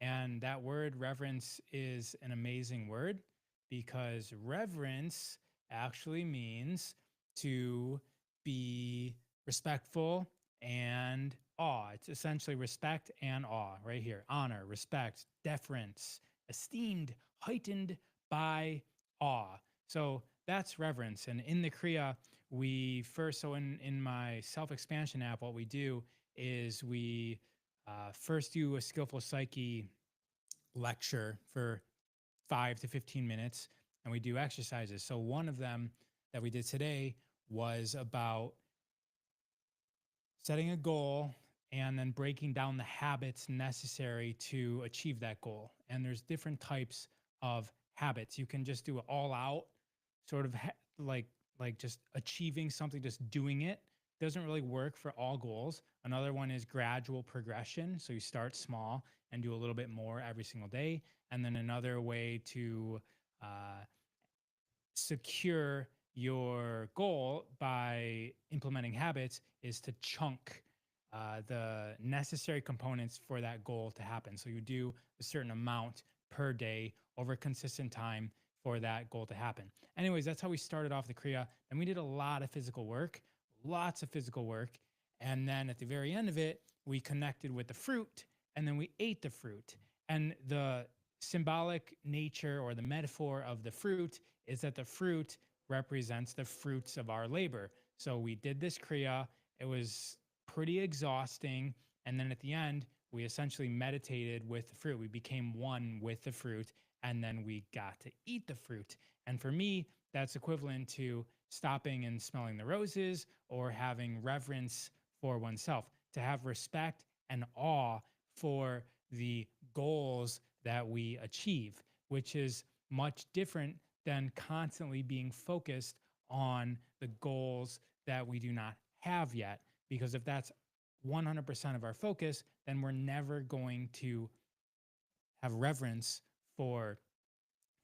And that word reverence is an amazing word because reverence actually means to be respectful and awe. It's essentially respect and awe right here. Honor, respect, deference, esteemed, heightened by awe. So that's reverence. And in the Kriya, we first, so in my self expansion app, what we do is we first do a skillful psyche lecture for 5 to 15 minutes, and we do exercises. So one of them that we did today was about setting a goal and then breaking down the habits necessary to achieve that goal. And there's different types of habits. You can just do it all out, sort of like just achieving something, just doing it. Doesn't really work for all goals. Another one is gradual progression. So you start small and do a little bit more every single day. And then another way to uh, secure your goal by implementing habits is to chunk the necessary components for that goal to happen. So you do a certain amount per day over consistent time for that goal to happen. Anyways, that's how we started off the Kriya. And we did a lot of physical work, lots of physical work. And then at the very end of it, we connected with the fruit and then we ate the fruit. And the symbolic nature or the metaphor of the fruit is that the fruit represents the fruits of our labor. So we did this Kriya. It was pretty exhausting. And then at the end, we essentially meditated with the fruit. We became one with the fruit. And then we got to eat the fruit. And for me, that's equivalent to stopping and smelling the roses or having reverence for oneself, to have respect and awe for the goals that we achieve, which is much different than constantly being focused on the goals that we do not have yet. Because if that's 100% of our focus, then we're never going to have reverence for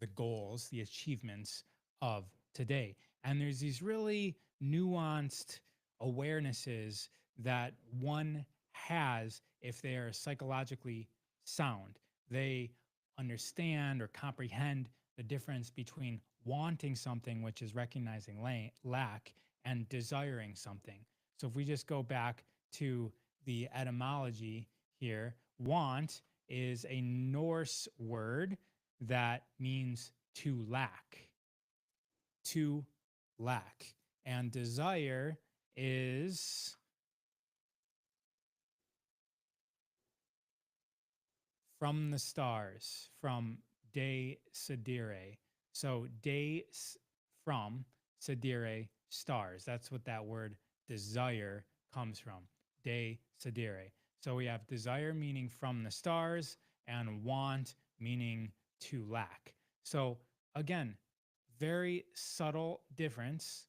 the goals, the achievements of today. And there's these really nuanced awarenesses that one has if they are psychologically sound. They understand or comprehend the difference between wanting something, which is recognizing lack, and desiring something. So if we just go back to the etymology here, want is a Norse word that means to lack, to lack. And desire is from the stars, from de sedere. So de from sedere, stars. That's what that word desire comes from. De sedere. So we have desire meaning from the stars and want meaning to lack. So again, very subtle difference,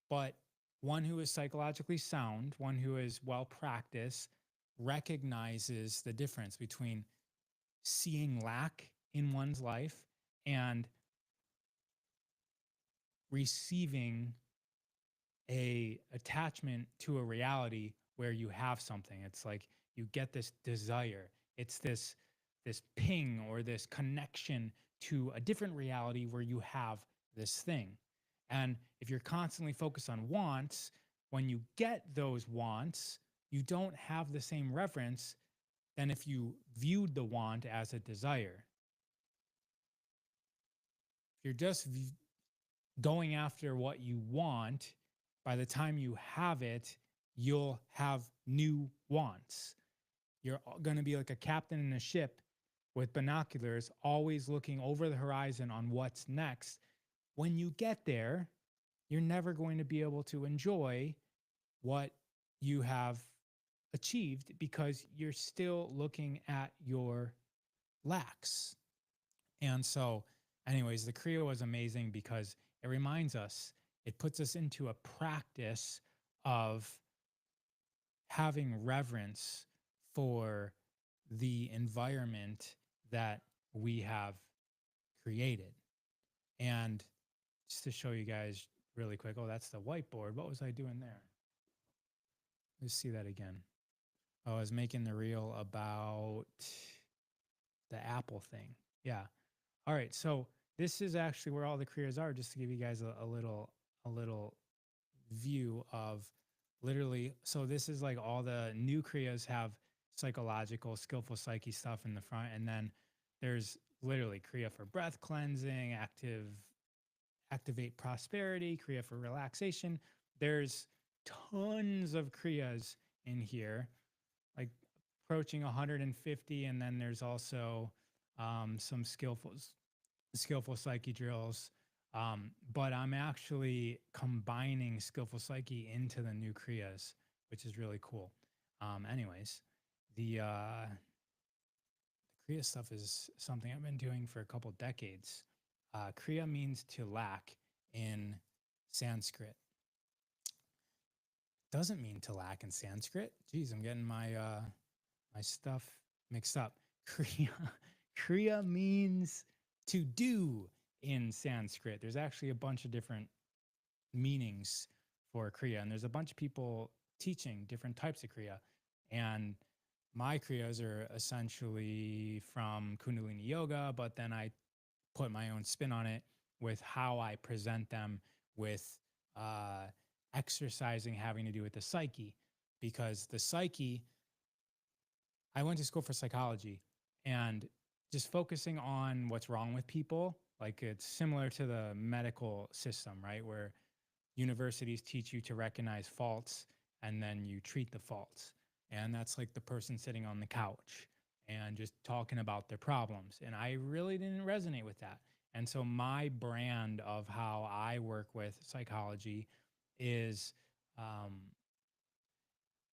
but one who is psychologically sound, one who is well practiced, recognizes the difference between seeing lack in one's life and receiving a attachment to a reality where you have something. It's like you get this desire. It's this ping or this connection to a different reality where you have this thing. And if you're constantly focused on wants, when you get those wants, you don't have the same reference than if you viewed the want as a desire. If you're just going after what you want, by the time you have it, you'll have new wants. You're going to be like a captain in a ship with binoculars, always looking over the horizon on what's next. When you get there, you're never going to be able to enjoy what you have achieved because you're still looking at your lacks. And so, anyways, the Kriya was amazing because it reminds us, it puts us into a practice of having reverence for the environment that we have created. And just to show you guys really quick, oh, that's the whiteboard. What was I doing there? Let's see that again. Oh, I was making the reel about the Apple thing. Yeah. All right. So this is actually where all the Kriyas are, just to give you guys a little view of literally. So this is like all the new Kriyas have psychological, skillful psyche stuff in the front, and then there's literally Kriya for breath cleansing, activate prosperity, Kriya for relaxation. There's tons of Kriyas in here, like approaching 150, and then there's also some skillful psyche drills. But I'm actually combining skillful psyche into the new Kriyas, which is really cool. Anyways, the Kriya stuff is something I've been doing for a couple decades. Kriya means to lack in Sanskrit. Doesn't mean to lack in Sanskrit. Geez, I'm getting my stuff mixed up. Kriya Kriya means to do in Sanskrit. There's actually a bunch of different meanings for Kriya, and there's a bunch of people teaching different types of Kriya. And my Kriyas are essentially from Kundalini Yoga, but then I put my own spin on it with how I present them with uh, exercising having to do with the psyche. Because the psyche, I went to school for psychology, and just focusing on what's wrong with people, like it's similar to the medical system, right? Where universities teach you to recognize faults and then you treat the faults. And that's like the person sitting on the couch and just talking about their problems. And I really didn't resonate with that. And so my brand of how I work with psychology is um,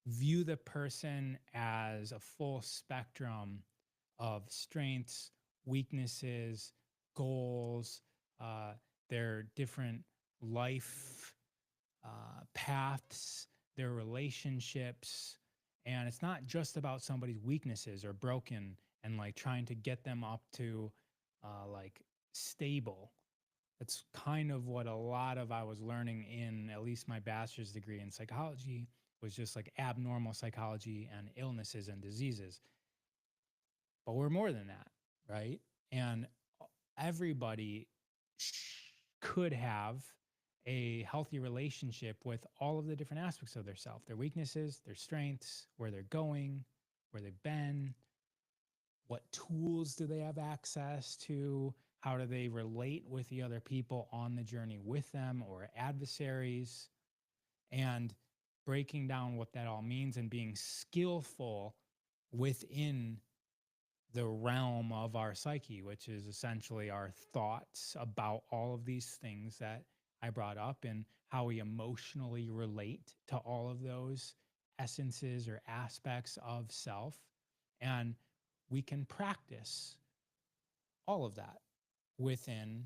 view the person as a full spectrum of strengths, weaknesses, goals, uh, their different life paths, their relationships. And it's not just about somebody's weaknesses or broken and like trying to get them up to like stable. That's kind of what a lot of I was learning in at least my bachelor's degree in psychology was just like abnormal psychology and illnesses and diseases. But we're more than that, right? And everybody could have a healthy relationship with all of the different aspects of their self, their weaknesses, their strengths, where they're going, where they've been, what tools do they have access to, how do they relate with the other people on the journey with them or adversaries, and breaking down what that all means and being skillful within the realm of our psyche, which is essentially our thoughts about all of these things that I brought up and how we emotionally relate to all of those essences or aspects of self. And we can practice all of that within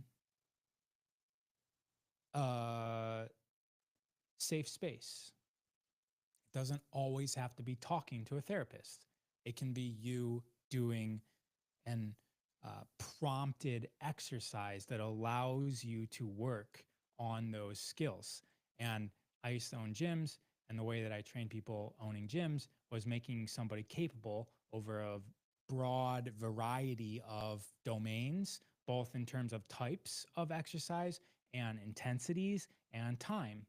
a safe space. It doesn't always have to be talking to a therapist, it can be you doing and prompted exercise that allows you to work on those skills. And I used to own gyms, and the way that I trained people owning gyms was making somebody capable over a broad variety of domains, both in terms of types of exercise and intensities and time.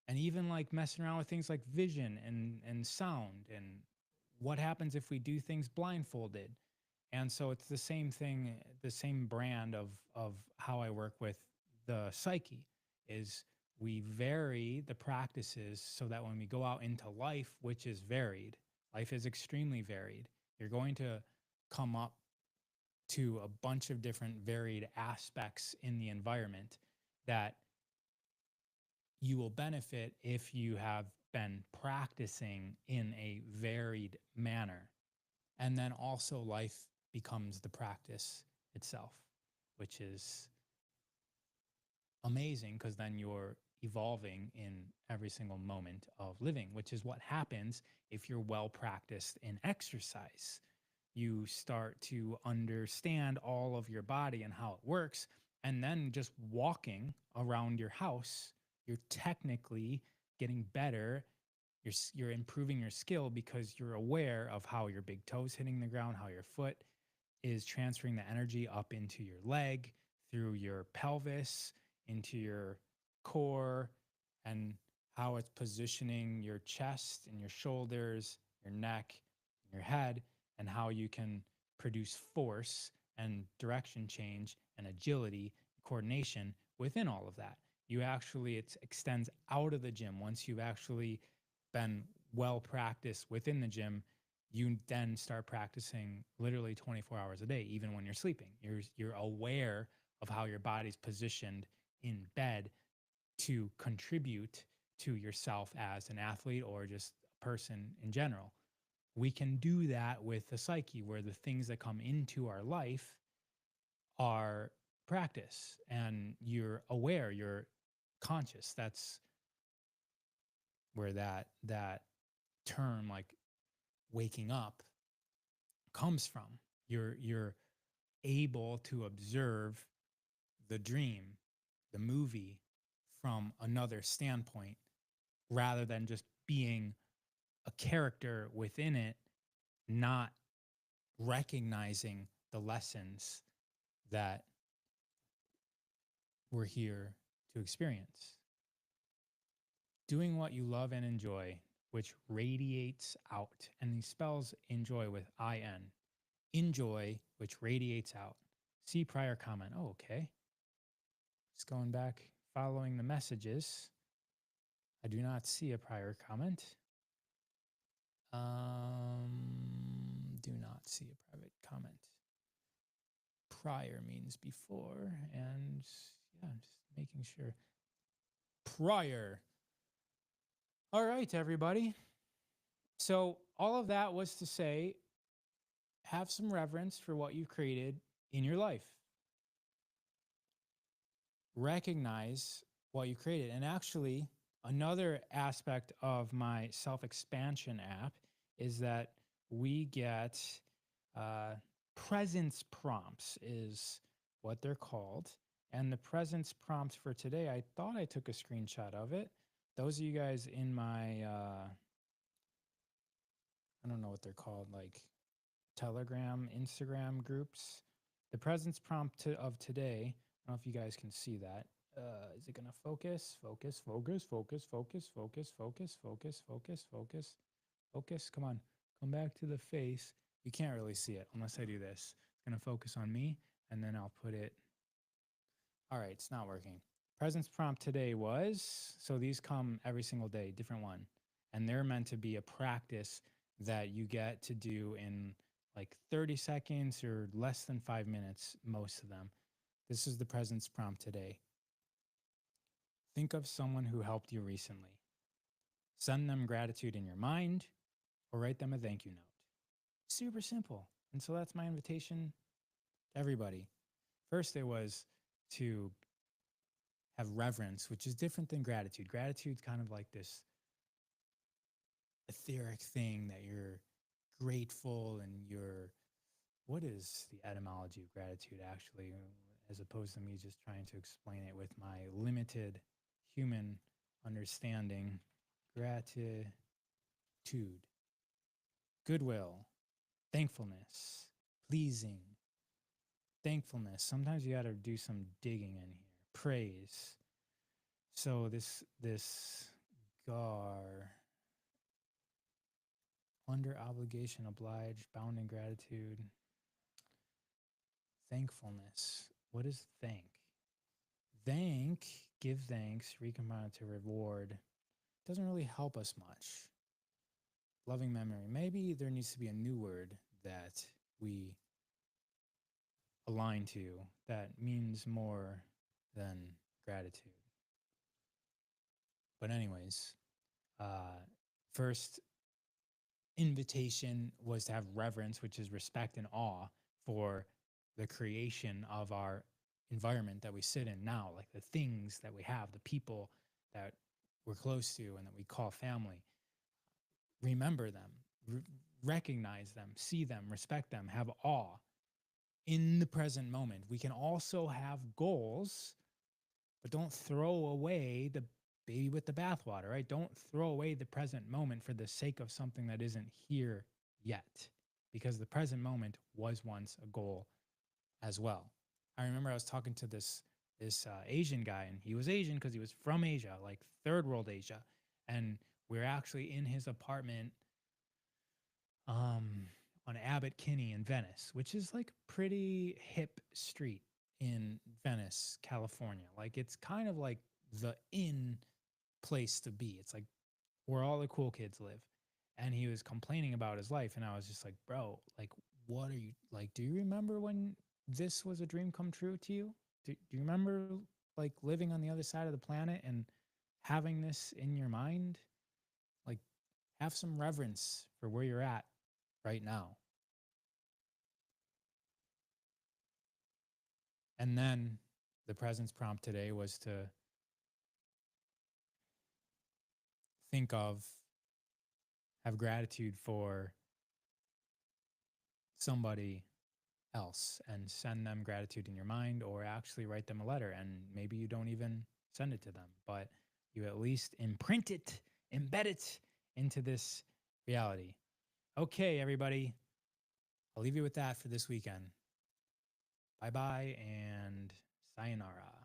And even like messing around with things like vision and sound and what happens if we do things blindfolded. And so it's the same thing, the same brand of how I work with the psyche is we vary the practices so that when we go out into life, which is varied, life is extremely varied. You're going to come up to a bunch of different varied aspects in the environment that you will benefit if you have been practicing in a varied manner. And then also life becomes the practice itself, which is amazing because then you're evolving in every single moment of living, which is what happens if you're well practiced in exercise. You start to understand all of your body and how it works. And then just walking around your house, you're technically getting better. You're improving your skill because you're aware of how your big toes hitting the ground, how your foot is transferring the energy up into your leg, through your pelvis, into your core, and how it's positioning your chest and your shoulders, your neck, your head, and how you can produce force and direction change and agility, coordination within all of that. You actually, it extends out of the gym. Once you've actually been well practiced within the gym, you then start practicing literally 24 hours a day, even when you're sleeping. You're aware of how your body's positioned in bed to contribute to yourself as an athlete or just a person in general. We can do that with the psyche, where the things that come into our life are practice and you're aware, you're conscious. That's where that term, like waking up, comes from. You're able to observe the dream, the movie, from another standpoint, rather than just being a character within it, not recognizing the lessons that we're here to experience. Doing what you love and enjoy, which radiates out. And he spells enjoy with IN. Enjoy, which radiates out. See prior comment. Oh, okay. Just going back, following the messages. I do not see a prior comment. Do not see a private comment. Prior means before, and yeah, I'm just making sure. Prior. All right, everybody. So all of that was to say, have some reverence for what you've created in your life. Recognize what you created. And actually, another aspect of my self-expansion app is that we get presence prompts, is what they're called. And the presence prompts for today, I thought I took a screenshot of it. Those of you guys in my, I don't know what they're called, like Telegram, Instagram groups. The presence prompt of today, I don't know if you guys can see that. Is it going to focus? Focus, focus, focus, focus, focus, focus, focus, focus, focus, focus. Come on, come back to the face. You can't really see it unless I do this. It's going to focus on me, and then I'll put it. All right, it's not working. Presence prompt today was, so these come every single day, different one. And they're meant to be a practice that you get to do in like 30 seconds or less than 5 minutes, most of them. This is the presence prompt today. Think of someone who helped you recently. Send them gratitude in your mind or write them a thank you note. Super simple. And so that's my invitation to everybody. First, it was to have reverence, which is different than gratitude. Gratitude's kind of like this etheric thing that you're grateful and you're, what is the etymology of gratitude actually, as opposed to me just trying to explain it with my limited human understanding. Gratitude, goodwill, thankfulness, pleasing, thankfulness. Sometimes you got to do some digging in here. Praise. So this gar, under obligation, obliged, bound in gratitude, thankfulness. What is thank? Thank, give thanks, recombine to reward. Doesn't really help us much. Loving memory. Maybe there needs to be a new word that we align to that means more than gratitude. But anyways, first invitation was to have reverence, which is respect and awe for the creation of our environment that we sit in now, like the things that we have, the people that we're close to and that we call family. Remember them, recognize them, see them, respect them, have awe in the present moment. We can also have goals, but don't throw away the baby with the bathwater, right? Don't throw away the present moment for the sake of something that isn't here yet. because the present moment was once a goal as well. I remember I was talking to this Asian guy, and he was Asian because he was from Asia, like third world Asia, and we are actually in his apartment um, on Abbot Kinney in Venice, which is like pretty hip street in Venice, California. Like it's kind of like the in place to be. It's like where all the cool kids live. And he was complaining about his life, and I was just like, bro, like, what are you like? Do you remember when this was a dream come true to you? Do you remember like living on the other side of the planet and having this in your mind? Like, have some reverence for where you're at right now. And then the presence prompt today was to think of, have gratitude for somebody else and send them gratitude in your mind, or actually write them a letter. And maybe you don't even send it to them, but you at least imprint it, embed it into this reality. Okay, everybody, I'll leave you with that for this weekend. Bye bye and sayonara.